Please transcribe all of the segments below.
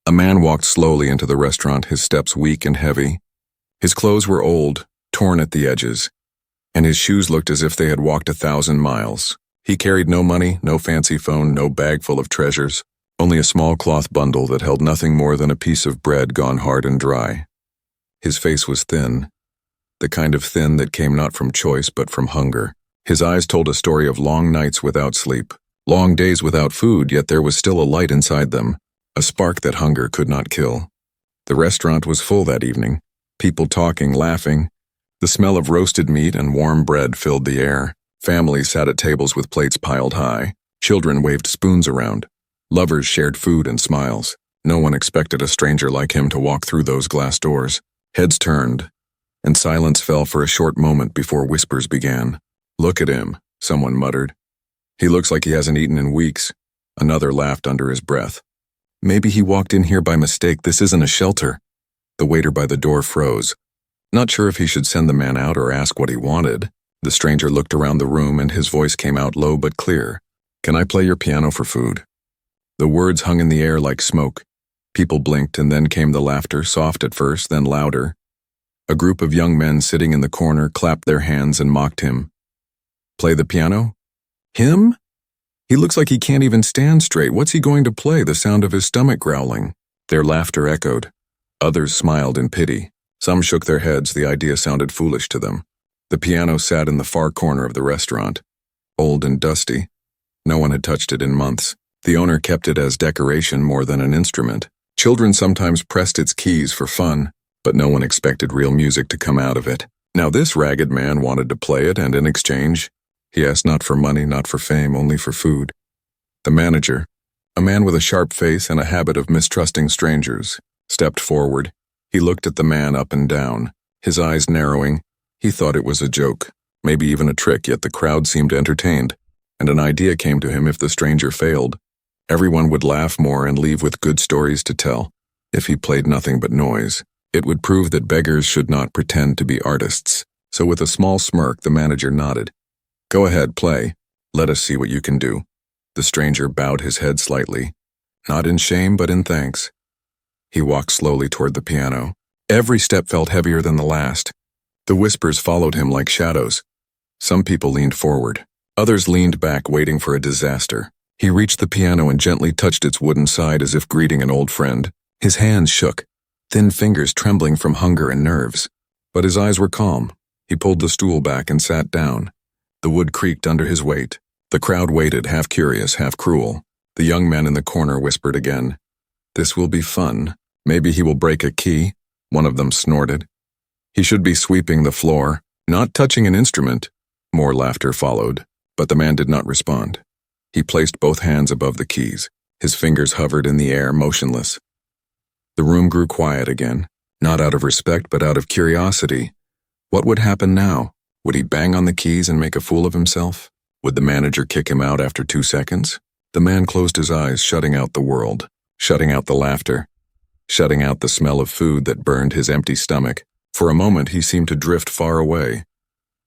A man walked slowly into the restaurant, his steps weak and heavy. His clothes were old, torn at the edges, and his shoes looked as if they had walked 1,000 miles. He carried no money, no fancy phone, no bag full of treasures, only a small cloth bundle that held nothing more than a piece of bread gone hard and dry. His face was thin, the kind of thin that came not from choice but from hunger. His eyes told a story of long nights without sleep, long days without food, yet there was still a light inside them, a spark that hunger could not kill. The restaurant was full that evening, people talking, laughing. The smell of roasted meat and warm bread filled the air. Families sat at tables with plates piled high. Children waved spoons around. Lovers shared food and smiles. No one expected a stranger like him to walk through those glass doors. Heads turned, and silence fell for a short moment before whispers began. "Look at him," someone muttered. "He looks like he hasn't eaten in weeks." Another laughed under his breath. "Maybe he walked in here by mistake. This isn't a shelter." The waiter by the door froze, not sure if he should send the man out or ask what he wanted. The stranger looked around the room and his voice came out low but clear. "Can I play your piano for food?" The words hung in the air like smoke. People blinked, and then came the laughter, soft at first, then louder. A group of young men sitting in the corner clapped their hands and mocked him. "Play the piano? Him? He looks like he can't even stand straight. What's he going to play?" The sound of his stomach growling. Their laughter echoed. Others smiled in pity. Some shook their heads. The idea sounded foolish to them. The piano sat in the far corner of the restaurant, old and dusty. No one had touched it in months. The owner kept it as decoration more than an instrument. Children sometimes pressed its keys for fun, but no one expected real music to come out of it. Now this ragged man wanted to play it, and in exchange, he asked not for money, not for fame, only for food. The manager, a man with a sharp face and a habit of mistrusting strangers, stepped forward. He looked at the man up and down, his eyes narrowing. He thought it was a joke, maybe even a trick, yet the crowd seemed entertained, and an idea came to him: if the stranger failed, everyone would laugh more and leave with good stories to tell. If he played nothing but noise, it would prove that beggars should not pretend to be artists. So with a small smirk, the manager nodded. "Go ahead, play. Let us see what you can do." The stranger bowed his head slightly, not in shame but in thanks. He walked slowly toward the piano. Every step felt heavier than the last. The whispers followed him like shadows. Some people leaned forward. Others leaned back, waiting for a disaster. He reached the piano and gently touched its wooden side as if greeting an old friend. His hands shook, thin fingers trembling from hunger and nerves. But his eyes were calm. He pulled the stool back and sat down. The wood creaked under his weight. The crowd waited, half curious, half cruel. The young men in the corner whispered again. "This will be fun. Maybe he will break a key," one of them snorted. "He should be sweeping the floor, not touching an instrument." More laughter followed, but the man did not respond. He placed both hands above the keys. His fingers hovered in the air, motionless. The room grew quiet again, not out of respect but out of curiosity. What would happen now? Would he bang on the keys and make a fool of himself? Would the manager kick him out after 2 seconds? The man closed his eyes, shutting out the world, shutting out the laughter, shutting out the smell of food that burned his empty stomach. For a moment he seemed to drift far away,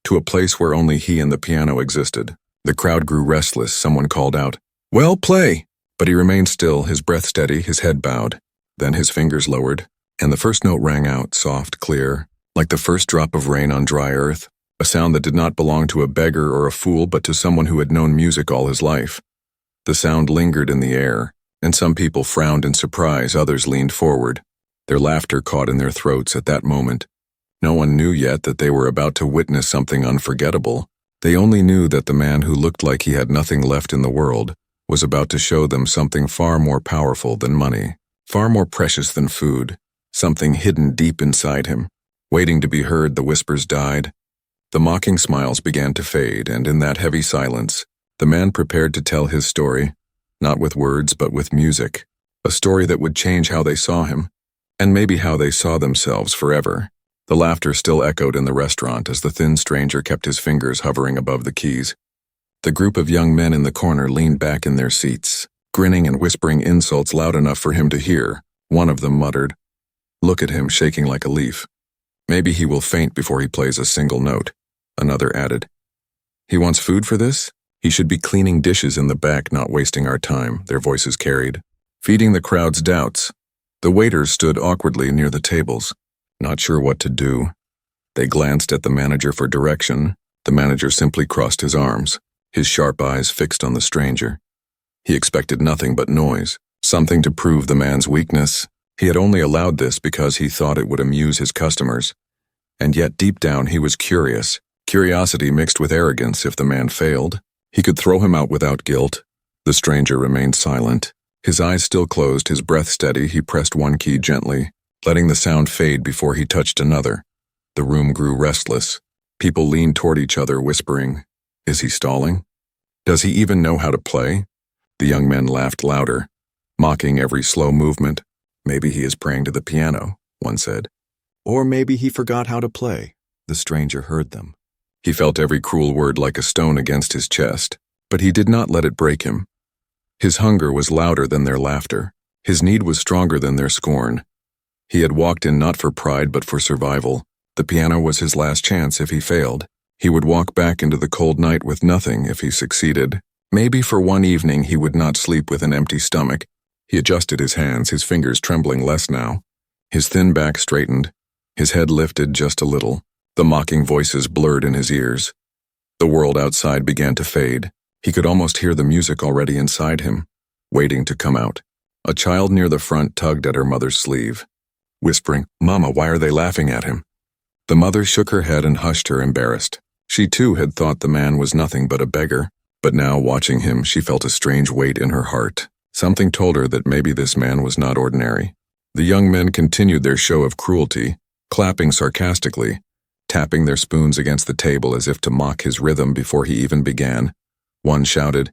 to a place where only he and the piano existed. The crowd grew restless. Someone called out, "Well, play!" But he remained still, his breath steady, his head bowed. Then his fingers lowered, and the first note rang out, soft, clear, like the first drop of rain on dry earth, a sound that did not belong to a beggar or a fool but to someone who had known music all his life. The sound lingered in the air, and some people frowned in surprise, others leaned forward. Their laughter caught in their throats at that moment. No one knew yet that they were about to witness something unforgettable. They only knew that the man who looked like he had nothing left in the world was about to show them something far more powerful than money, far more precious than food, something hidden deep inside him. Waiting to be heard, the whispers died. The mocking smiles began to fade, and in that heavy silence, the man prepared to tell his story, not with words but with music, a story that would change how they saw him, and maybe how they saw themselves forever. The laughter still echoed in the restaurant as the thin stranger kept his fingers hovering above the keys. The group of young men in the corner leaned back in their seats, grinning and whispering insults loud enough for him to hear. One of them muttered, "Look at him, shaking like a leaf. Maybe he will faint before he plays a single note." Another added, "He wants food for this? He should be cleaning dishes in the back, not wasting our time," their voices carried, feeding the crowd's doubts. The waiters stood awkwardly near the tables, not sure what to do. They glanced at the manager for direction. The manager simply crossed his arms, his sharp eyes fixed on the stranger. He expected nothing but noise, something to prove the man's weakness. He had only allowed this because he thought it would amuse his customers. And yet deep down he was curious, curiosity mixed with arrogance. If the man failed, he could throw him out without guilt. The stranger remained silent. His eyes still closed, his breath steady. He pressed one key gently, letting the sound fade before he touched another. The room grew restless. People leaned toward each other, whispering, "Is he stalling? Does he even know how to play?" The young men laughed louder, mocking every slow movement. "Maybe he is praying to the piano," one said. "Or maybe he forgot how to play." The stranger heard them. He felt every cruel word like a stone against his chest, but he did not let it break him. His hunger was louder than their laughter. His need was stronger than their scorn. He had walked in not for pride but for survival. The piano was his last chance. If he failed, he would walk back into the cold night with nothing. If he succeeded, maybe for one evening he would not sleep with an empty stomach. He adjusted his hands, his fingers trembling less now. His thin back straightened, his head lifted just a little. The mocking voices blurred in his ears. The world outside began to fade. He could almost hear the music already inside him, waiting to come out. A child near the front tugged at her mother's sleeve, whispering, "Mama, why are they laughing at him?" The mother shook her head and hushed her, embarrassed. She too had thought the man was nothing but a beggar, but now watching him she felt a strange weight in her heart. Something told her that maybe this man was not ordinary. The young men continued their show of cruelty, clapping sarcastically, tapping their spoons against the table as if to mock his rhythm before he even began. One shouted,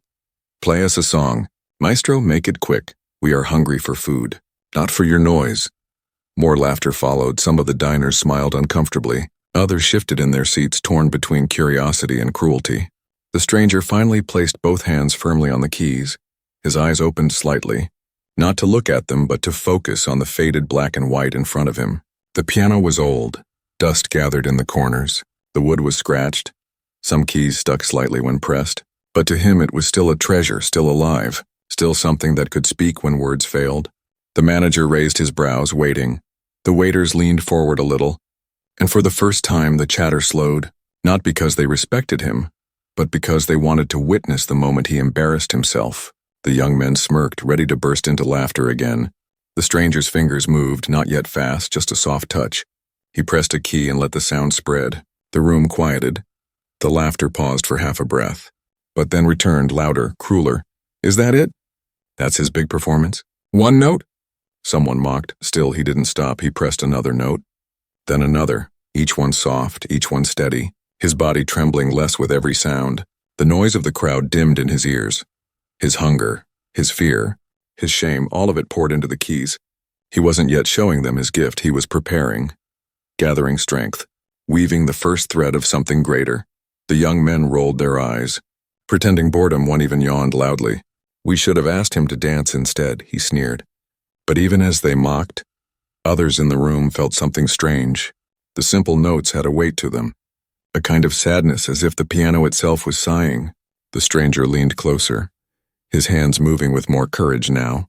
"Play us a song. Maestro, make it quick. We are hungry for food, not for your noise." More laughter followed. Some of the diners smiled uncomfortably. Others shifted in their seats, torn between curiosity and cruelty. The stranger finally placed both hands firmly on the keys. His eyes opened slightly, not to look at them but to focus on the faded black and white in front of him. The piano was old. Dust gathered in the corners. The wood was scratched. Some keys stuck slightly when pressed. But to him it was still a treasure, still alive, still something that could speak when words failed. The manager raised his brows, waiting. The waiters leaned forward a little, and for the first time the chatter slowed, not because they respected him, but because they wanted to witness the moment he embarrassed himself. The young men smirked, ready to burst into laughter again. The stranger's fingers moved, not yet fast, just a soft touch. He pressed a key and let the sound spread. The room quieted. The laughter paused for half a breath, but then returned, louder, crueler. "Is that it? That's his big performance? One note?" Someone mocked. Still, he didn't stop. He pressed another note, then another, each one soft, each one steady, his body trembling less with every sound. The noise of the crowd dimmed in his ears. His hunger, his fear, his shame, all of it poured into the keys. He wasn't yet showing them his gift. He was preparing, gathering strength, weaving the first thread of something greater. The young men rolled their eyes. Pretending boredom, one even yawned loudly. "We should have asked him to dance instead," he sneered. But even as they mocked, others in the room felt something strange. The simple notes had a weight to them, a kind of sadness, as if the piano itself was sighing. The stranger leaned closer, his hands moving with more courage now.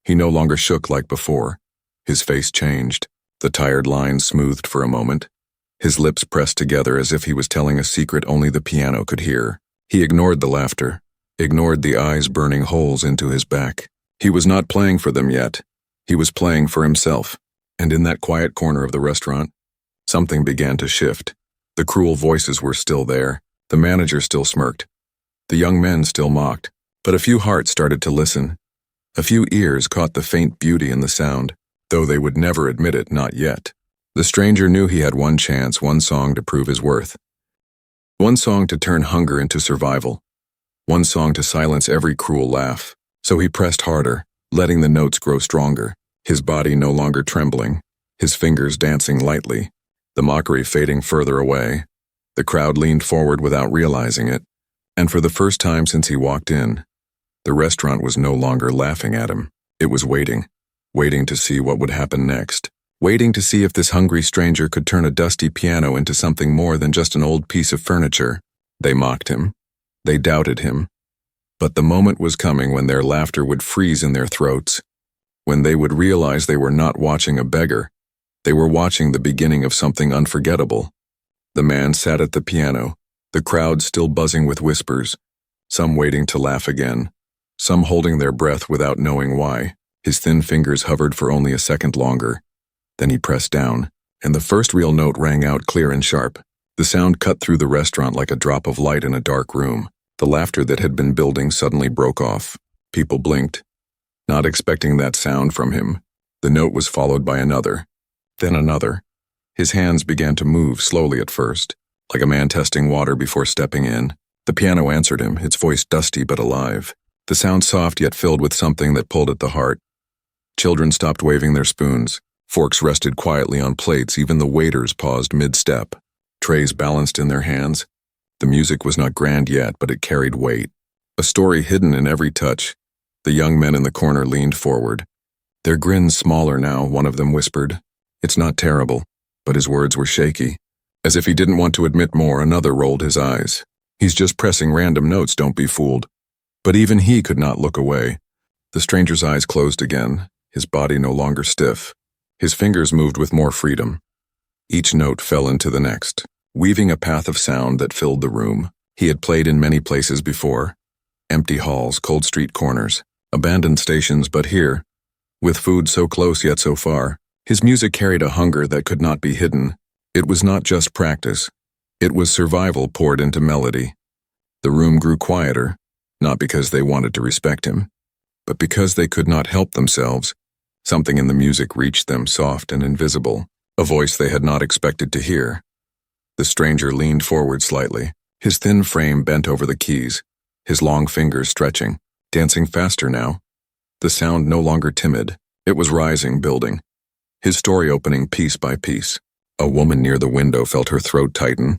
He no longer shook like before. His face changed, the tired lines smoothed for a moment. His lips pressed together as if he was telling a secret only the piano could hear. He ignored the laughter, ignored the eyes burning holes into his back. He was not playing for them yet. He was playing for himself. And in that quiet corner of the restaurant, something began to shift. The cruel voices were still there. The manager still smirked. The young men still mocked. But a few hearts started to listen. A few ears caught the faint beauty in the sound, though they would never admit it, not yet. The stranger knew he had one chance, one song to prove his worth. One song to turn hunger into survival. One song to silence every cruel laugh. So he pressed harder, letting the notes grow stronger, his body no longer trembling, his fingers dancing lightly, the mockery fading further away. The crowd leaned forward without realizing it, and for the first time since he walked in, the restaurant was no longer laughing at him. It was waiting, waiting to see what would happen next, waiting to see if this hungry stranger could turn a dusty piano into something more than just an old piece of furniture. They mocked him. They doubted him. But the moment was coming when their laughter would freeze in their throats. when they would realize they were not watching a beggar. They were watching the beginning of something unforgettable. The man sat at the piano, the crowd still buzzing with whispers, some waiting to laugh again, some holding their breath without knowing why. His thin fingers hovered for only a second longer. Then he pressed down, and the first real note rang out clear and sharp. The sound cut through the restaurant like a drop of light in a dark room. The laughter that had been building suddenly broke off. People blinked, not expecting that sound from him. The note was followed by another, then another. His hands began to move slowly at first, like a man testing water before stepping in. The piano answered him, its voice dusty but alive. The sound soft yet filled with something that pulled at the heart. Children stopped waving their spoons. Forks rested quietly on plates, even the waiters paused mid-step. Trays balanced in their hands. The music was not grand yet, but it carried weight. A story hidden in every touch. The young men in the corner leaned forward. Their grins smaller now, one of them whispered. "It's not terrible," but his words were shaky. As if he didn't want to admit more, another rolled his eyes. "He's just pressing random notes, don't be fooled." But even he could not look away. The stranger's eyes closed again, his body no longer stiff. His fingers moved with more freedom. Each note fell into the next, weaving a path of sound that filled the room. He had played in many places before. Empty halls, cold street corners, abandoned stations, but here, with food so close yet so far, his music carried a hunger that could not be hidden. It was not just practice. It was survival poured into melody. The room grew quieter, not because they wanted to respect him, but because they could not help themselves. Something in the music reached them, soft and invisible, a voice they had not expected to hear. The stranger leaned forward slightly, his thin frame bent over the keys, his long fingers stretching, dancing faster now. The sound no longer timid, it was rising, building. His story opening piece by piece. A woman near the window felt her throat tighten.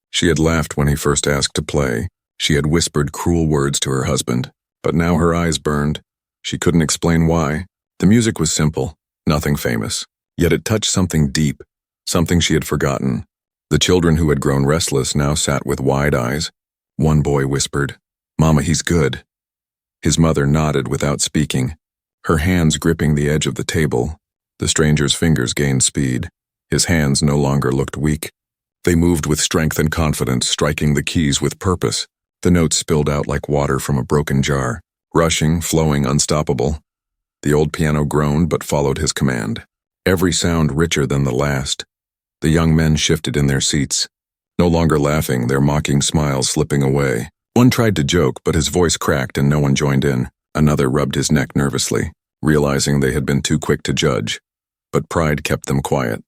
She had laughed when he first asked to play. She had whispered cruel words to her husband, but now her eyes burned. She couldn't explain why. The music was simple, nothing famous, yet it touched something deep, something she had forgotten. The children who had grown restless now sat with wide eyes. One boy whispered, "Mama, he's good." His mother nodded without speaking, her hands gripping the edge of the table. The stranger's fingers gained speed. His hands no longer looked weak. They moved with strength and confidence, striking the keys with purpose. The notes spilled out like water from a broken jar, rushing, flowing, unstoppable. The old piano groaned but followed his command, every sound richer than the last. The young men shifted in their seats, no longer laughing, their mocking smiles slipping away. One tried to joke, but his voice cracked and no one joined in. Another rubbed his neck nervously, realizing they had been too quick to judge. But pride kept them quiet.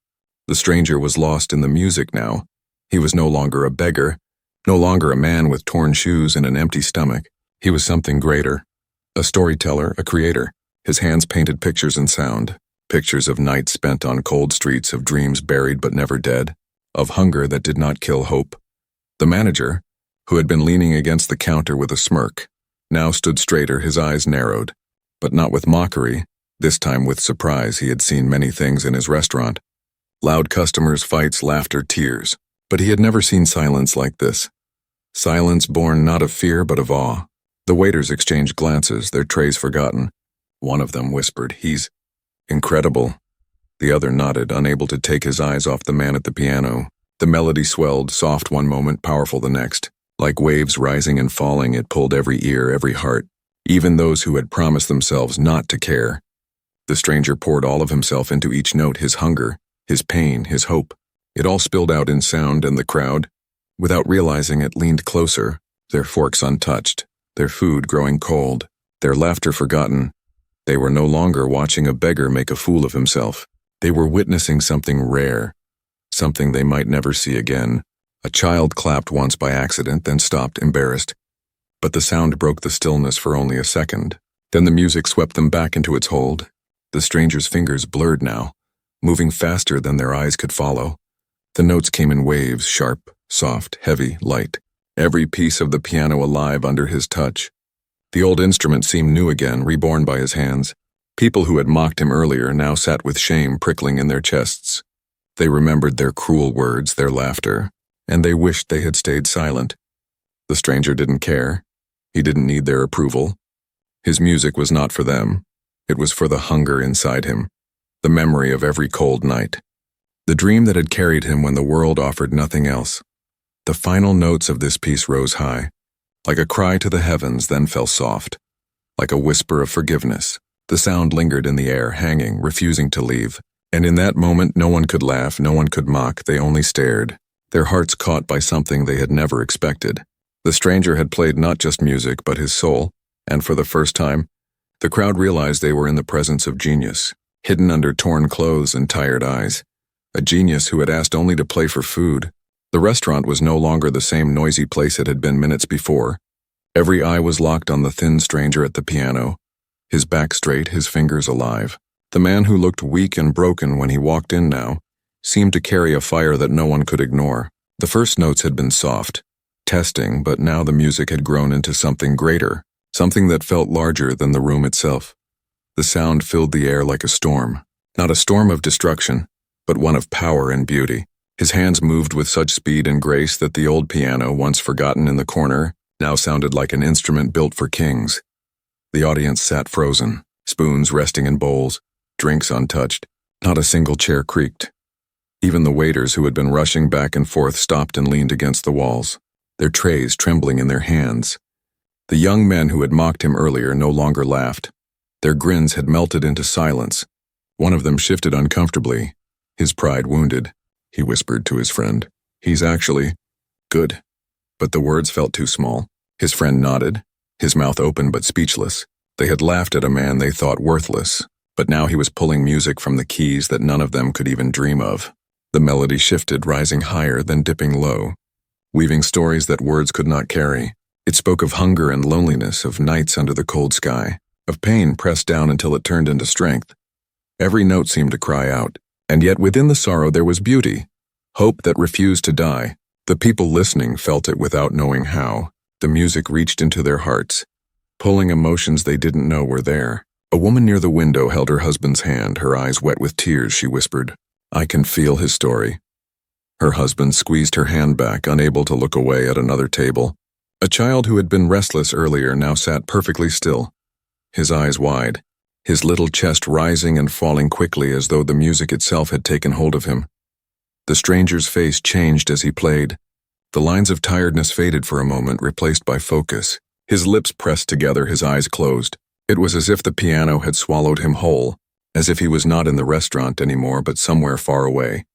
The stranger was lost in the music now. He was no longer a beggar, no longer a man with torn shoes and an empty stomach. He was something greater, a storyteller, a creator. His hands painted pictures and sound, pictures of nights spent on cold streets, of dreams buried but never dead, of hunger that did not kill hope. The manager, who had been leaning against the counter with a smirk, now stood straighter, his eyes narrowed, but not with mockery, this time with surprise. He had seen many things in his restaurant. Loud customers, fights, laughter, tears. But he had never seen silence like this. Silence born not of fear but of awe. The waiters exchanged glances, their trays forgotten. One of them whispered, "He's incredible." The other nodded, unable to take his eyes off the man at the piano. The melody swelled, soft one moment, powerful the next. Like waves rising and falling, it pulled every ear, every heart, even those who had promised themselves not to care. The stranger poured all of himself into each note, his hunger, his pain, his hope. It all spilled out in sound, and the crowd, without realizing it, leaned closer, their forks untouched, their food growing cold, their laughter forgotten. They were no longer watching a beggar make a fool of himself. They were witnessing something rare, something they might never see again. A child clapped once by accident, then stopped, embarrassed. But the sound broke the stillness for only a second. Then the music swept them back into its hold. The stranger's fingers blurred now, moving faster than their eyes could follow. The notes came in waves, sharp, soft, heavy, light. Every piece of the piano alive under his touch. The old instrument seemed new again, reborn by his hands. People who had mocked him earlier now sat with shame prickling in their chests. They remembered their cruel words, their laughter, and they wished they had stayed silent. The stranger didn't care. He didn't need their approval. His music was not for them. It was for the hunger inside him, the memory of every cold night, the dream that had carried him when the world offered nothing else. The final notes of this piece rose high, like a cry to the heavens, then fell soft, like a whisper of forgiveness. The sound lingered in the air, hanging, refusing to leave. And in that moment, no one could laugh, no one could mock, they only stared, their hearts caught by something they had never expected. The stranger had played not just music, but his soul, and for the first time, the crowd realized they were in the presence of genius, hidden under torn clothes and tired eyes. A genius who had asked only to play for food. The restaurant was no longer the same noisy place it had been minutes before. Every eye was locked on the thin stranger at the piano, his back straight, his fingers alive. The man who looked weak and broken when he walked in now seemed to carry a fire that no one could ignore. The first notes had been soft, testing, but now the music had grown into something greater, something that felt larger than the room itself. The sound filled the air like a storm, not a storm of destruction, but one of power and beauty. His hands moved with such speed and grace that the old piano, once forgotten in the corner, now sounded like an instrument built for kings. The audience sat frozen, spoons resting in bowls, drinks untouched. Not a single chair creaked. Even the waiters who had been rushing back and forth stopped and leaned against the walls, their trays trembling in their hands. The young men who had mocked him earlier no longer laughed. Their grins had melted into silence. One of them shifted uncomfortably, his pride wounded. He whispered to his friend, "He's actually good." But the words felt too small. His friend nodded, his mouth open but speechless. They had laughed at a man they thought worthless, but now he was pulling music from the keys that none of them could even dream of. The melody shifted, rising higher, then dipping low, weaving stories that words could not carry. It spoke of hunger and loneliness, of nights under the cold sky, of pain pressed down until it turned into strength. Every note seemed to cry out, and yet within the sorrow there was beauty, hope that refused to die. The people listening felt it without knowing how. The music reached into their hearts, pulling emotions they didn't know were there. A woman near the window held her husband's hand, her eyes wet with tears. She whispered, "I can feel his story." Her husband squeezed her hand back, unable to look away at another table. A child who had been restless earlier now sat perfectly still, his eyes wide, his little chest rising and falling quickly as though the music itself had taken hold of him. The stranger's face changed as he played. The lines of tiredness faded for a moment, replaced by focus. His lips pressed together, his eyes closed. It was as if the piano had swallowed him whole, as if he was not in the restaurant anymore but somewhere far away.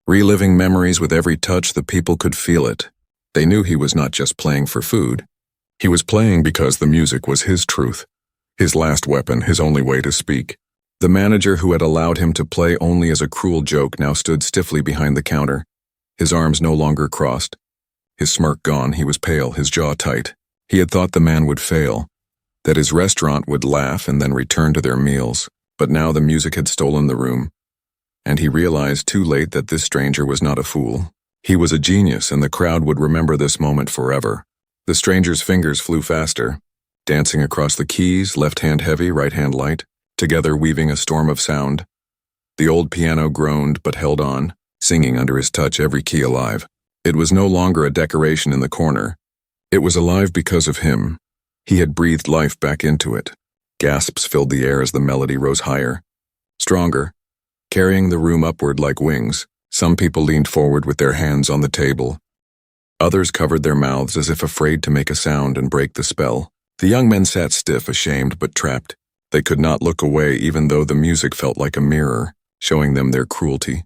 Reliving memories with every touch, the people could feel it. They knew he was not just playing for food. He was playing because the music was his truth, his last weapon, his only way to speak. The manager who had allowed him to play only as a cruel joke now stood stiffly behind the counter, his arms no longer crossed. His smirk gone, he was pale, his jaw tight. He had thought the man would fail, that his restaurant would laugh and then return to their meals, but now the music had stolen the room. And he realized too late that this stranger was not a fool. He was a genius, and the crowd would remember this moment forever. The stranger's fingers flew faster, dancing across the keys, left hand heavy, right hand light, together weaving a storm of sound. The old piano groaned but held on, singing under his touch, every key alive. It was no longer a decoration in the corner. It was alive because of him. He had breathed life back into it. Gasps filled the air as the melody rose higher, stronger, carrying the room upward like wings. Some people leaned forward with their hands on the table. Others covered their mouths as if afraid to make a sound and break the spell. The young men sat stiff, ashamed but trapped. They could not look away even though the music felt like a mirror, showing them their cruelty,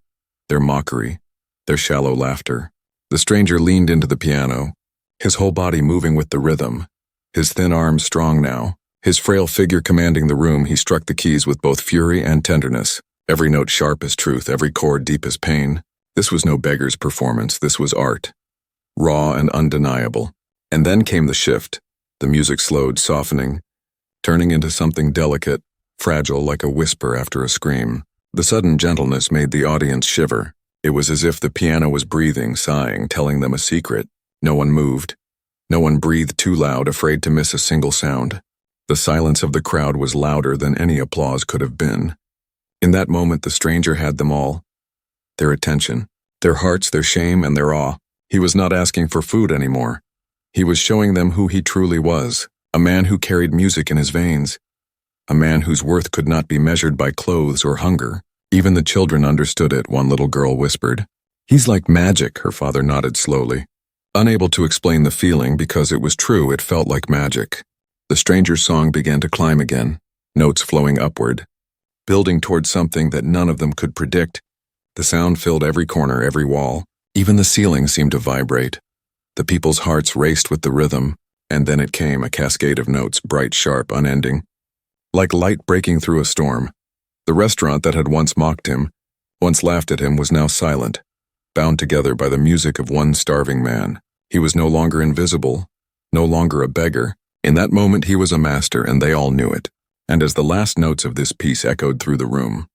their mockery, their shallow laughter. The stranger leaned into the piano, his whole body moving with the rhythm, his thin arms strong now, his frail figure commanding the room. He struck the keys with both fury and tenderness, every note sharp as truth, every chord deep as pain. This was no beggar's performance, this was art, raw and undeniable. And then came the shift. The music slowed, softening, turning into something delicate, fragile like a whisper after a scream. The sudden gentleness made the audience shiver. It was as if the piano was breathing, sighing, telling them a secret. No one moved. No one breathed too loud, afraid to miss a single sound. The silence of the crowd was louder than any applause could have been. In that moment, the stranger had them all. Their attention, their hearts, their shame, and their awe. He was not asking for food anymore. He was showing them who he truly was, a man who carried music in his veins, a man whose worth could not be measured by clothes or hunger. Even the children understood it, one little girl whispered. "He's like magic," her father nodded slowly. Unable to explain the feeling because it was true, it felt like magic. The stranger's song began to climb again, notes flowing upward, building towards something that none of them could predict. The sound filled every corner, every wall. Even the ceiling seemed to vibrate. The people's hearts raced with the rhythm, and then it came, a cascade of notes, bright, sharp, unending. Like light breaking through a storm. The restaurant that had once mocked him, once laughed at him, was now silent, bound together by the music of one starving man. He was no longer invisible, no longer a beggar. In that moment he was a master, and they all knew it. And as the last notes of this piece echoed through the room,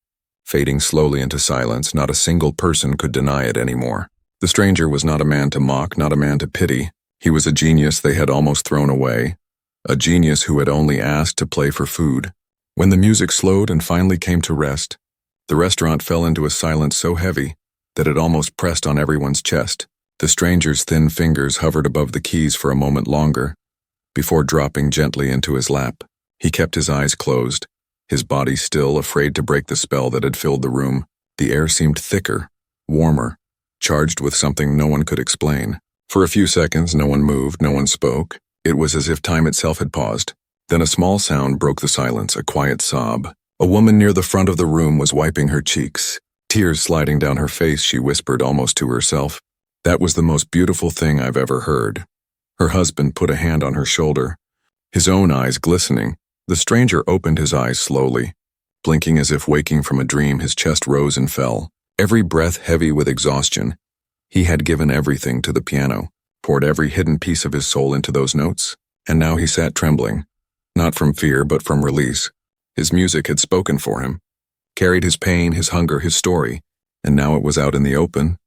fading slowly into silence, not a single person could deny it anymore. The stranger was not a man to mock, not a man to pity. He was a genius they had almost thrown away, a genius who had only asked to play for food. When the music slowed and finally came to rest, the restaurant fell into a silence so heavy that it almost pressed on everyone's chest. The stranger's thin fingers hovered above the keys for a moment longer, before dropping gently into his lap. He kept his eyes closed, his body still, afraid to break the spell that had filled the room. The air seemed thicker, warmer, charged with something no one could explain. For a few seconds, no one moved, no one spoke. It was as if time itself had paused. Then a small sound broke the silence, a quiet sob. A woman near the front of the room was wiping her cheeks. Tears sliding down her face, she whispered almost to herself, "That was the most beautiful thing I've ever heard." Her husband put a hand on her shoulder, his own eyes glistening. The stranger opened his eyes slowly. Blinking as if waking from a dream, his chest rose and fell, every breath heavy with exhaustion. He had given everything to the piano, poured every hidden piece of his soul into those notes, and now he sat trembling, not from fear but from release. His music had spoken for him, carried his pain, his hunger, his story, and now it was out in the open.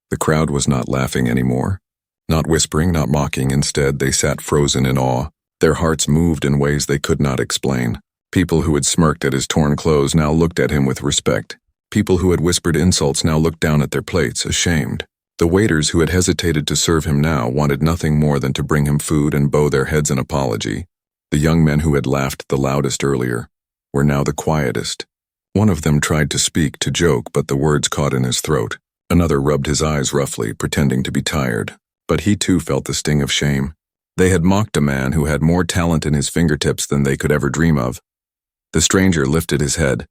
The crowd was not laughing anymore, not whispering, not mocking. Instead, they sat frozen in awe. Their hearts moved in ways they could not explain. People who had smirked at his torn clothes now looked at him with respect. People who had whispered insults now looked down at their plates, ashamed. The waiters who had hesitated to serve him now wanted nothing more than to bring him food and bow their heads in apology. The young men who had laughed the loudest earlier were now the quietest. One of them tried to speak, to joke, but the words caught in his throat. Another rubbed his eyes roughly, pretending to be tired. But he too felt the sting of shame. They had mocked a man who had more talent in his fingertips than they could ever dream of. The stranger lifted his head,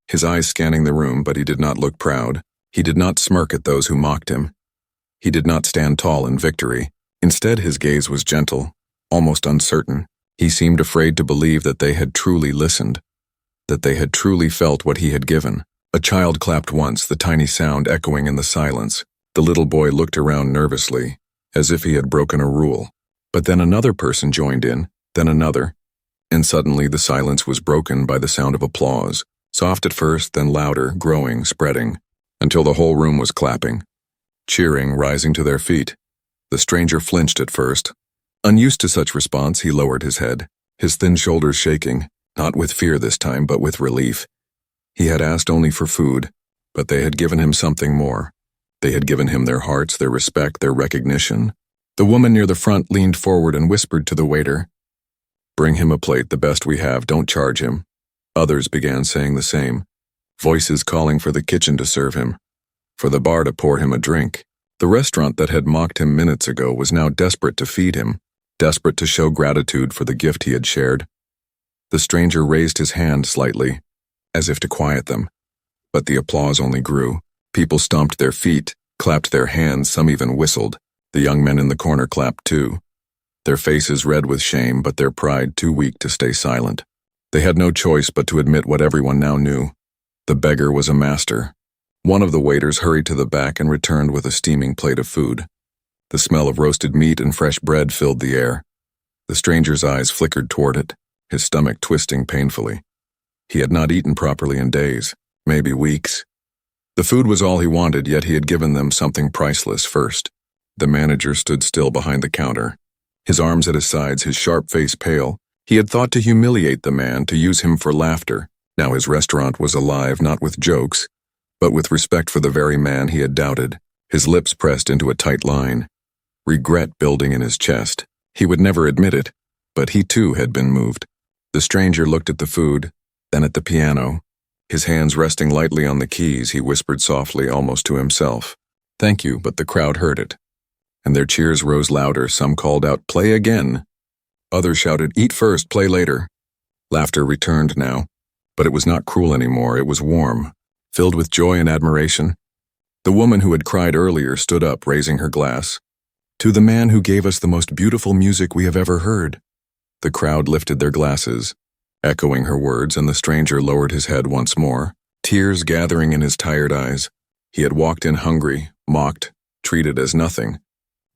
his eyes scanning the room, but he did not look proud. He did not smirk at those who mocked him. He did not stand tall in victory. Instead, his gaze was gentle, almost uncertain. He seemed afraid to believe that they had truly listened, that they had truly felt what he had given. A child clapped once, the tiny sound echoing in the silence. The little boy looked around nervously, as if he had broken a rule. But then another person joined in, then another, and suddenly the silence was broken by the sound of applause, soft at first, then louder, growing, spreading, until the whole room was clapping, cheering, rising to their feet. The stranger flinched at first. Unused to such response, he lowered his head, his thin shoulders shaking, not with fear this time, but with relief. He had asked only for food, but they had given him something more. They had given him their hearts, their respect, their recognition. The woman near the front leaned forward and whispered to the waiter, "Bring him a plate, the best we have, don't charge him." Others began saying the same, voices calling for the kitchen to serve him, for the bar to pour him a drink. The restaurant that had mocked him minutes ago was now desperate to feed him, desperate to show gratitude for the gift he had shared. The stranger raised his hand slightly, as if to quiet them, but the applause only grew. People stomped their feet, clapped their hands, some even whistled. The young men in the corner clapped too, their faces red with shame, but their pride too weak to stay silent. They had no choice but to admit what everyone now knew. The beggar was a master. One of the waiters hurried to the back and returned with a steaming plate of food. The smell of roasted meat and fresh bread filled the air. The stranger's eyes flickered toward it, his stomach twisting painfully. He had not eaten properly in days, maybe weeks. The food was all he wanted, yet he had given them something priceless first. The manager stood still behind the counter, his arms at his sides, his sharp face pale. He had thought to humiliate the man, to use him for laughter. Now his restaurant was alive, not with jokes, but with respect for the very man he had doubted. His lips pressed into a tight line, regret building in his chest. He would never admit it, but he too had been moved. The stranger looked at the food, then at the piano. His hands resting lightly on the keys, he whispered softly, almost to himself, "Thank you," but the crowd heard it. And their cheers rose louder. Some called out, "Play again." Others shouted, "Eat first, play later." Laughter returned now, but it was not cruel anymore. It was warm, filled with joy and admiration. The woman who had cried earlier stood up, raising her glass. "To the man who gave us the most beautiful music we have ever heard." The crowd lifted their glasses, echoing her words, and the stranger lowered his head once more, tears gathering in his tired eyes. He had walked in hungry, mocked, treated as nothing.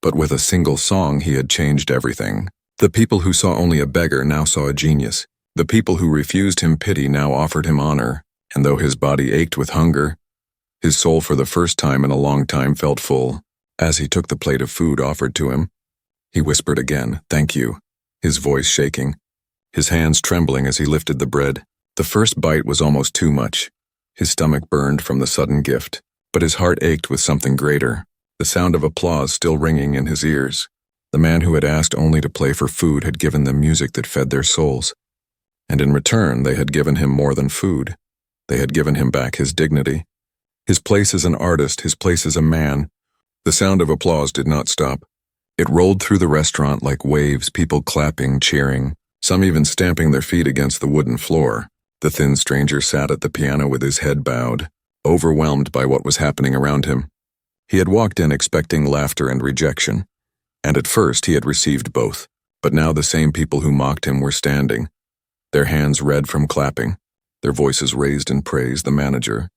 But with a single song he had changed everything. The people who saw only a beggar now saw a genius. The people who refused him pity now offered him honor, and though his body ached with hunger, his soul for the first time in a long time felt full. As he took the plate of food offered to him, he whispered again, "Thank you," his voice shaking, his hands trembling as he lifted the bread. The first bite was almost too much. His stomach burned from the sudden gift, but his heart ached with something greater, the sound of applause still ringing in his ears. The man who had asked only to play for food had given them music that fed their souls. And in return, they had given him more than food. They had given him back his dignity, his place as an artist, his place as a man. The sound of applause did not stop. It rolled through the restaurant like waves, people clapping, cheering, some even stamping their feet against the wooden floor. The thin stranger sat at the piano with his head bowed, overwhelmed by what was happening around him. He had walked in expecting laughter and rejection, and at first he had received both. But now the same people who mocked him were standing, their hands red from clapping, their voices raised in praise. The manager,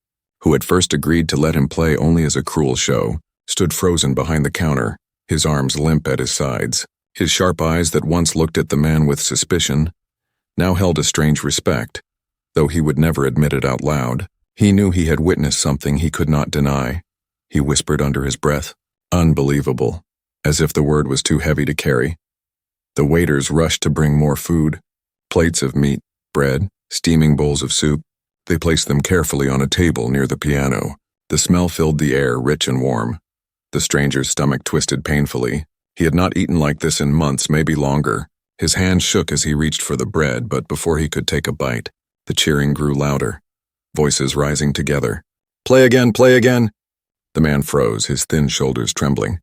who at first agreed to let him play only as a cruel show, stood frozen behind the counter, his arms limp at his sides. His sharp eyes that once looked at the man with suspicion now held a strange respect, though he would never admit it out loud. He knew he had witnessed something he could not deny. He whispered under his breath, "Unbelievable," as if the word was too heavy to carry. The waiters rushed to bring more food, plates of meat, bread, steaming bowls of soup. They placed them carefully on a table near the piano. The smell filled the air, rich and warm. The stranger's stomach twisted painfully. He had not eaten like this in months, maybe longer. His hand shook as he reached for the bread, but before he could take a bite, the cheering grew louder, voices rising together. "Play again, play again!" The man froze, his thin shoulders trembling,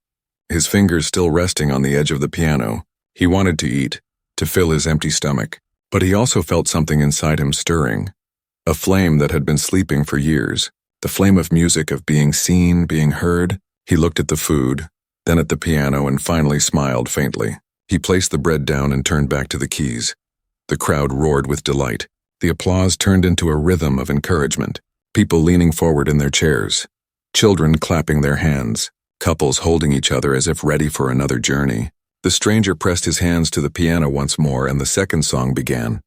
his fingers still resting on the edge of the piano. He wanted to eat, to fill his empty stomach, but he also felt something inside him stirring, a flame that had been sleeping for years, the flame of music, of being seen, being heard. He looked at the food, then at the piano, and finally smiled faintly. He placed the bread down and turned back to the keys. The crowd roared with delight. The applause turned into a rhythm of encouragement, people leaning forward in their chairs, children clapping their hands, couples holding each other as if ready for another journey. The stranger pressed his hands to the piano once more, and the second song began.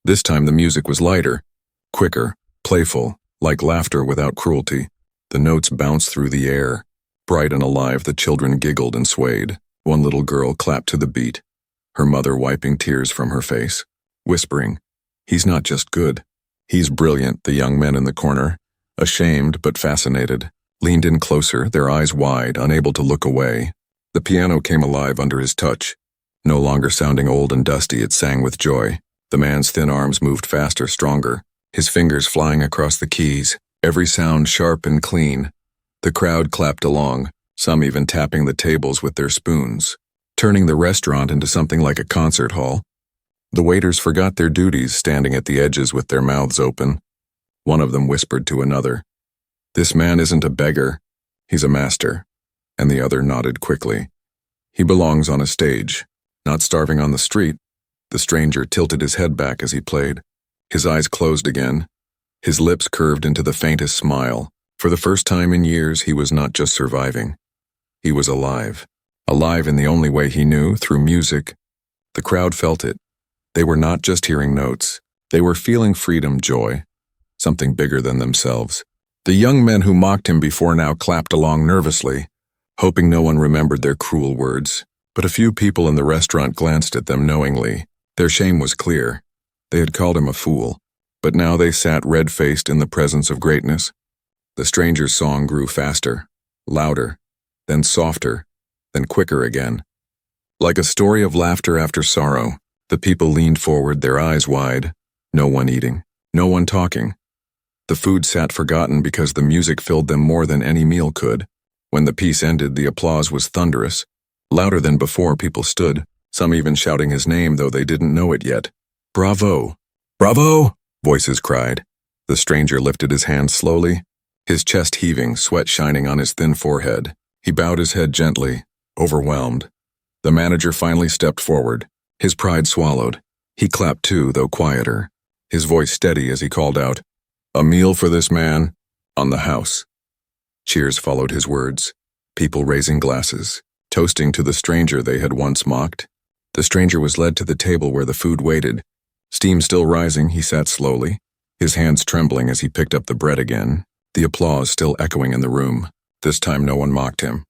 This time the music was lighter, quicker, playful, like laughter without cruelty. The notes bounced through the air. Bright and alive, the children giggled and swayed. One little girl clapped to the beat, her mother wiping tears from her face, whispering, "He's not just good, he's brilliant." The young men in the corner, ashamed but fascinated, leaned in closer, their eyes wide, unable to look away. The piano came alive under his touch. No longer sounding old and dusty, it sang with joy. The man's thin arms moved faster, stronger, his fingers flying across the keys, every sound sharp and clean. The crowd clapped along, some even tapping the tables with their spoons, turning the restaurant into something like a concert hall. The waiters forgot their duties, standing at the edges with their mouths open. One of them whispered to another, "This man isn't a beggar, he's a master," and the other nodded quickly. "He belongs on a stage, not starving on the street." The stranger tilted his head back as he played. His eyes closed again, his lips curved into the faintest smile. For the first time in years, he was not just surviving. He was alive. Alive in the only way he knew, through music. The crowd felt it. They were not just hearing notes. They were feeling freedom, joy, something bigger than themselves. The young men who mocked him before now clapped along nervously, hoping no one remembered their cruel words. But a few people in the restaurant glanced at them knowingly. Their shame was clear. They had called him a fool, but now they sat red-faced in the presence of greatness. The stranger's song grew faster, louder, then softer, then quicker again. Like a story of laughter after sorrow, The people leaned forward, their eyes wide. No one eating. No one talking. The food sat forgotten because the music filled them more than any meal could. When the piece ended, the applause was thunderous. Louder than before, people stood, some even shouting his name though they didn't know it yet. "Bravo! Bravo!" voices cried. The stranger lifted his hands slowly, his chest heaving, sweat shining on his thin forehead. He bowed his head gently, overwhelmed. The manager finally stepped forward, his pride swallowed. He clapped too, though quieter, his voice steady as he called out, "A meal for this man, on the house." Cheers followed his words, people raising glasses, toasting to the stranger they had once mocked. The stranger was led to the table where the food waited. Steam still rising, he sat slowly, his hands trembling as he picked up the bread again, the applause still echoing in the room. This time no one mocked him.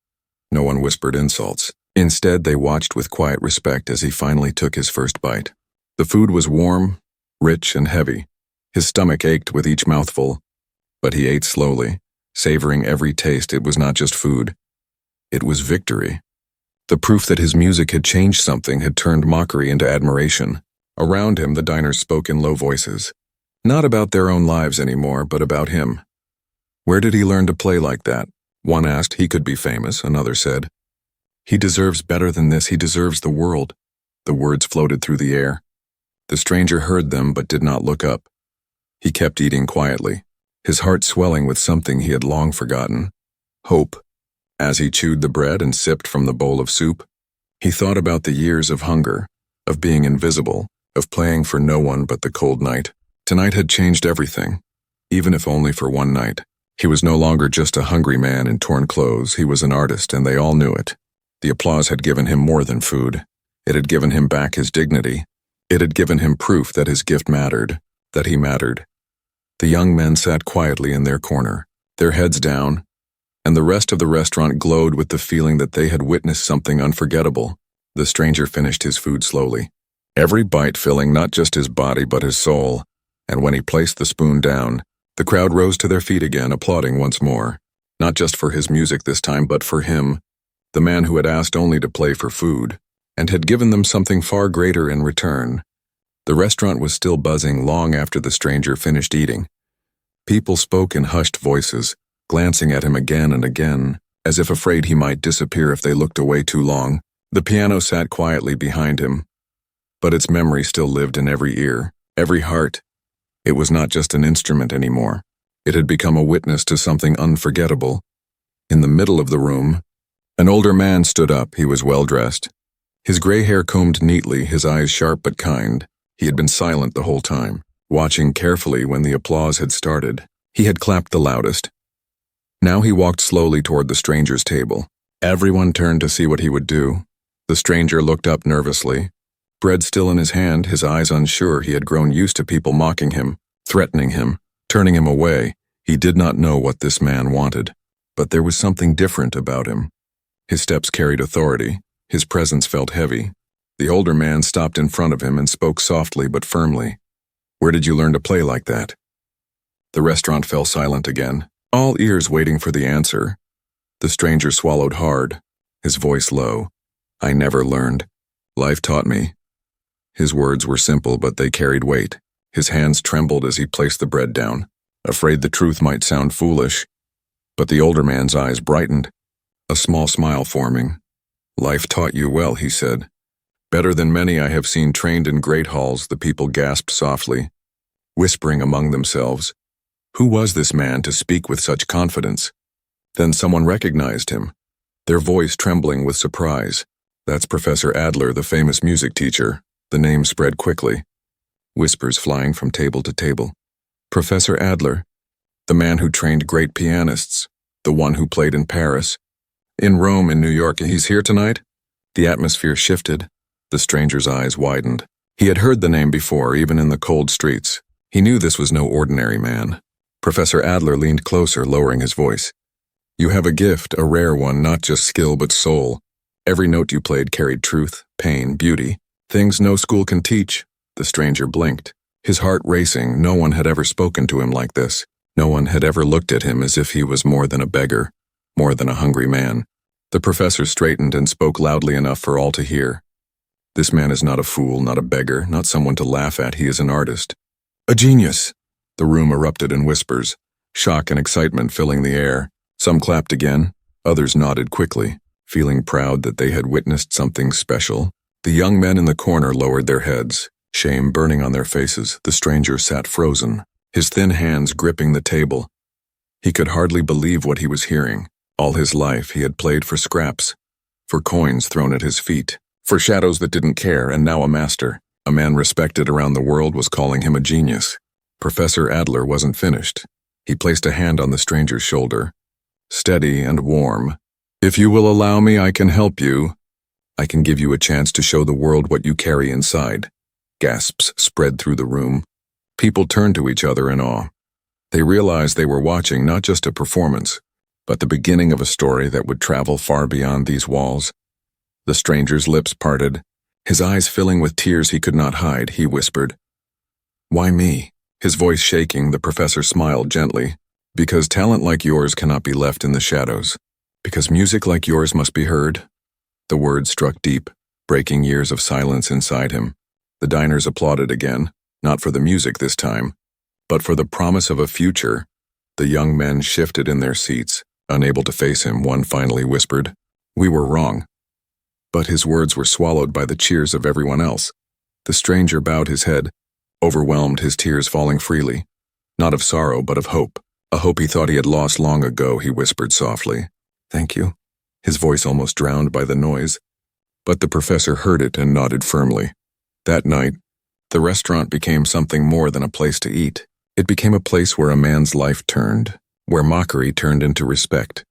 No one whispered insults. Instead, they watched with quiet respect as he finally took his first bite. The food was warm, rich, and heavy. His stomach ached with each mouthful, but he ate slowly, savoring every taste. It was not just food. It was victory. The proof that his music had changed something had turned mockery into admiration. Around him, the diners spoke in low voices. Not about their own lives anymore, but about him. Where did he learn to play like that? One asked. He could be famous, another said. He deserves better than this. He deserves the world. The words floated through the air. The stranger heard them but did not look up. He kept eating quietly, his heart swelling with something he had long forgotten. Hope. As he chewed the bread and sipped from the bowl of soup, he thought about the years of hunger, of being invisible, of playing for no one but the cold night. Tonight had changed everything, even if only for one night. He was no longer just a hungry man in torn clothes. He was an artist, and they all knew it. The applause had given him more than food. It had given him back his dignity. It had given him proof that his gift mattered, that he mattered. The young men sat quietly in their corner, their heads down, and the rest of the restaurant glowed with the feeling that they had witnessed something unforgettable. The stranger finished his food slowly, every bite filling not just his body but his soul, and when he placed the spoon down, the crowd rose to their feet again, applauding once more, not just for his music this time, but for him, the man who had asked only to play for food, and had given them something far greater in return. The restaurant was still buzzing long after the stranger finished eating. People spoke in hushed voices, glancing at him again and again, as if afraid he might disappear if they looked away too long. The piano sat quietly behind him, but its memory still lived in every ear, every heart. It was not just an instrument anymore. It had become a witness to something unforgettable. In the middle of the room, an older man stood up. He was well-dressed, his gray hair combed neatly, his eyes sharp but kind. He had been silent the whole time, watching carefully when the applause had started. He had clapped the loudest. Now he walked slowly toward the stranger's table. Everyone turned to see what he would do. The stranger looked up nervously, bread still in his hand, his eyes unsure. He had grown used to people mocking him, threatening him, turning him away. He did not know what this man wanted, but there was something different about him. His steps carried authority. His presence felt heavy. The older man stopped in front of him and spoke softly but firmly. "Where did you learn to play like that?" The restaurant fell silent again, all ears waiting for the answer. The stranger swallowed hard, his voice low. "I never learned. Life taught me." His words were simple, but they carried weight. His hands trembled as he placed the bread down, afraid the truth might sound foolish. But the older man's eyes brightened, a small smile forming. "Life taught you well," he said. "Better than many I have seen trained in great halls." The people gasped softly, whispering among themselves. Who was this man to speak with such confidence? Then someone recognized him, their voice trembling with surprise. "That's Professor Adler, the famous music teacher." The name spread quickly, whispers flying from table to table. Professor Adler, the man who trained great pianists, the one who played in Paris, in Rome, in New York. He's here tonight? The atmosphere shifted. The stranger's eyes widened. He had heard the name before, even in the cold streets. He knew this was no ordinary man. Professor Adler leaned closer, lowering his voice. "You have a gift, a rare one, not just skill but soul. Every note you played carried truth, pain, beauty, things no school can teach." The stranger blinked, his heart racing. No one had ever spoken to him like this. No one had ever looked at him as if he was more than a beggar, more than a hungry man. The professor straightened and spoke loudly enough for all to hear. This man is not a fool, not a beggar, not someone to laugh at. He is an artist. A genius! The room erupted in whispers, shock and excitement filling the air. Some clapped again, others nodded quickly, feeling proud that they had witnessed something special. The young men in the corner lowered their heads, shame burning on their faces. The stranger sat frozen, his thin hands gripping the table. He could hardly believe what he was hearing. All his life he had played for scraps, for coins thrown at his feet, for shadows that didn't care, and now a master, a man respected around the world, was calling him a genius. Professor Adler wasn't finished. He placed a hand on the stranger's shoulder, steady and warm. If you will allow me, I can help you. I can give you a chance to show the world what you carry inside. Gasps spread through the room. People turned to each other in awe. They realized they were watching not just a performance, but the beginning of a story that would travel far beyond these walls. The stranger's lips parted, his eyes filling with tears he could not hide. He whispered, "Why me?" His voice shaking, the professor smiled gently. "Because talent like yours cannot be left in the shadows. Because music like yours must be heard." The words struck deep, breaking years of silence inside him. The diners applauded again, not for the music this time, but for the promise of a future. The young men shifted in their seats, unable to face him. One finally whispered, "We were wrong." But his words were swallowed by the cheers of everyone else. The stranger bowed his head, overwhelmed, his tears falling freely. Not of sorrow, but of hope. A hope he thought he had lost long ago. He whispered softly, "Thank you," his voice almost drowned by the noise. But the professor heard it and nodded firmly. That night, the restaurant became something more than a place to eat. It became a place where a man's life turned, where mockery turned into respect,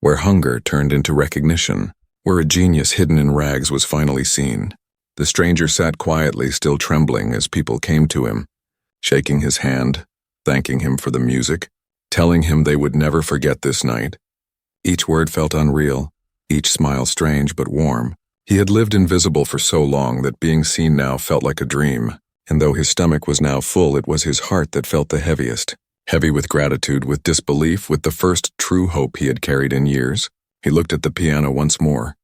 where hunger turned into recognition, where a genius hidden in rags was finally seen. The stranger sat quietly, still trembling, as people came to him, shaking his hand, thanking him for the music, telling him they would never forget this night. Each word felt unreal, each smile strange but warm. He had lived invisible for so long that being seen now felt like a dream, and though his stomach was now full, it was his heart that felt the heaviest, heavy with gratitude, with disbelief, with the first true hope he had carried in years. He looked at the piano once more,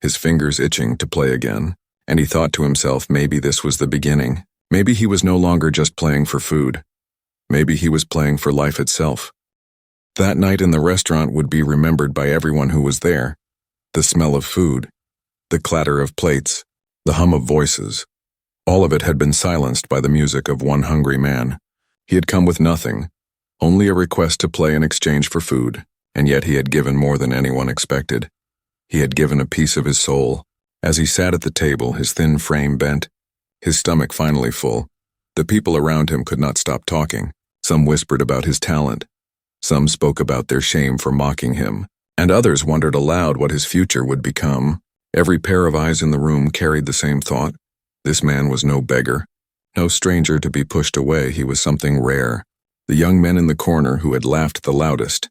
his fingers itching to play again, and he thought to himself, maybe this was the beginning. Maybe he was no longer just playing for food. Maybe he was playing for life itself. That night in the restaurant would be remembered by everyone who was there. The smell of food, the clatter of plates, the hum of voices. All of it had been silenced by the music of one hungry man. He had come with nothing, only a request to play in exchange for food, and yet he had given more than anyone expected. He had given a piece of his soul. As he sat at the table, his thin frame bent, his stomach finally full, the people around him could not stop talking. Some whispered about his talent. Some spoke about their shame for mocking him, and others wondered aloud what his future would become. Every pair of eyes in the room carried the same thought. This man was no beggar, no stranger to be pushed away. He was something rare. The young men in the corner who had laughed the loudest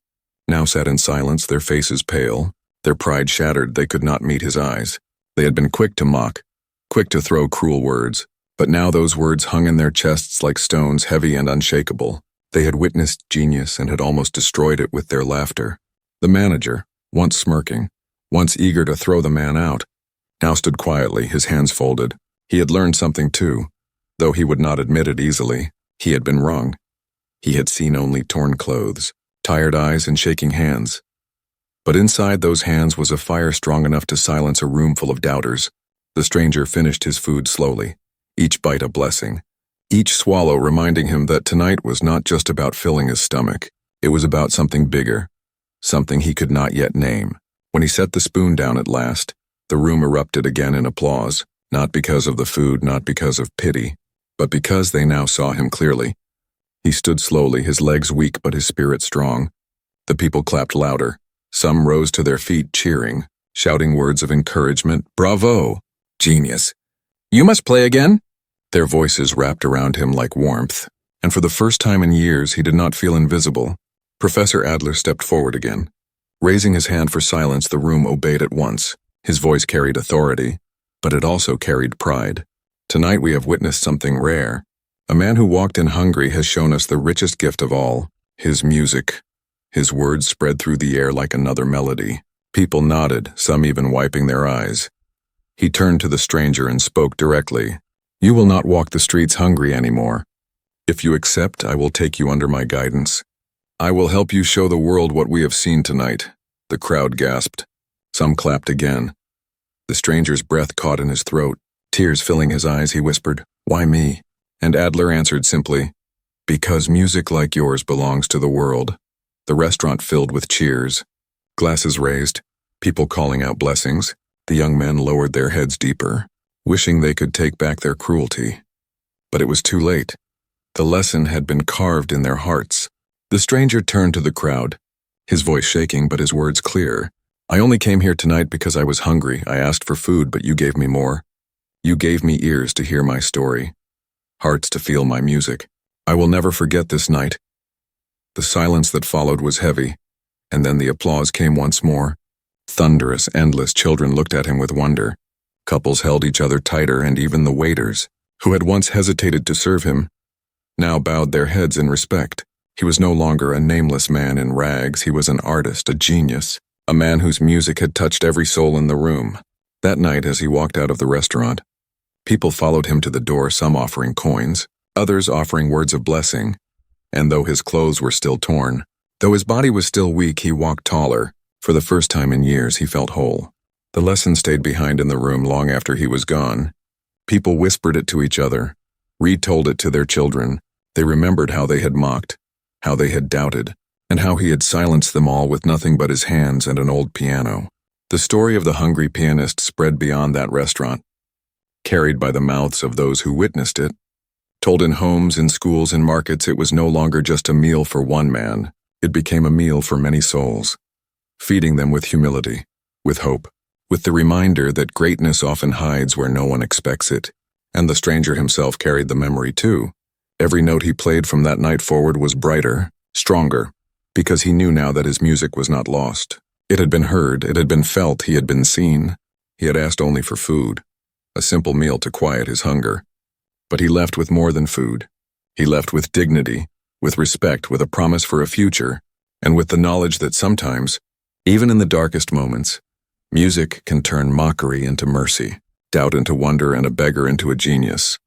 now sat in silence, their faces pale, their pride shattered. They could not meet his eyes. They had been quick to mock, quick to throw cruel words, but now those words hung in their chests like stones, heavy and unshakable. They had witnessed genius and had almost destroyed it with their laughter. The manager, once smirking, once eager to throw the man out, now stood quietly, his hands folded. He had learned something too, though he would not admit it easily. He had been wrong. He had seen only torn clothes, tired eyes, and shaking hands. But inside those hands was a fire strong enough to silence a room full of doubters. The stranger finished his food slowly, each bite a blessing, each swallow reminding him that tonight was not just about filling his stomach. It was about something bigger, something he could not yet name. When he set the spoon down at last, the room erupted again in applause, not because of the food, not because of pity, but because they now saw him clearly. He stood slowly, his legs weak but his spirit strong. The people clapped louder. Some rose to their feet cheering, shouting words of encouragement. "Bravo! Genius! You must play again?" Their voices wrapped around him like warmth, and for the first time in years he did not feel invisible. Professor Adler stepped forward again. Raising his hand for silence, the room obeyed at once. His voice carried authority, but it also carried pride. "Tonight we have witnessed something rare. A man who walked in hungry has shown us the richest gift of all, his music." His words spread through the air like another melody. People nodded, some even wiping their eyes. He turned to the stranger and spoke directly. "You will not walk the streets hungry anymore. If you accept, I will take you under my guidance. I will help you show the world what we have seen tonight." The crowd gasped. Some clapped again. The stranger's breath caught in his throat. Tears filling his eyes, he whispered, "Why me?" And Adler answered simply, "Because music like yours belongs to the world." The restaurant filled with cheers. Glasses raised, people calling out blessings. The young men lowered their heads deeper, wishing they could take back their cruelty. But it was too late. The lesson had been carved in their hearts. The stranger turned to the crowd, his voice shaking but his words clear. "I only came here tonight because I was hungry. I asked for food, but you gave me more. You gave me ears to hear my story, hearts to feel my music. I will never forget this night." The silence that followed was heavy, and then the applause came once more. Thunderous, endless. Children looked at him with wonder. Couples held each other tighter, and even the waiters, who had once hesitated to serve him, now bowed their heads in respect. He was no longer a nameless man in rags. He was an artist, a genius, a man whose music had touched every soul in the room. That night, as he walked out of the restaurant, people followed him to the door, some offering coins, others offering words of blessing. And though his clothes were still torn, though his body was still weak, he walked taller. For the first time in years, he felt whole. The lesson stayed behind in the room long after he was gone. People whispered it to each other, retold it to their children. They remembered how they had mocked, how they had doubted, and how he had silenced them all with nothing but his hands and an old piano. The story of the hungry pianist spread beyond that restaurant, carried by the mouths of those who witnessed it. Told in homes, in schools, in markets, it was no longer just a meal for one man. It became a meal for many souls, feeding them with humility, with hope, with the reminder that greatness often hides where no one expects it. And the stranger himself carried the memory too. Every note he played from that night forward was brighter, stronger, because he knew now that his music was not lost. It had been heard, it had been felt, he had been seen. He had asked only for food, a simple meal to quiet his hunger. But he left with more than food. He left with dignity, with respect, with a promise for a future, and with the knowledge that sometimes, even in the darkest moments, music can turn mockery into mercy, doubt into wonder, and a beggar into a genius.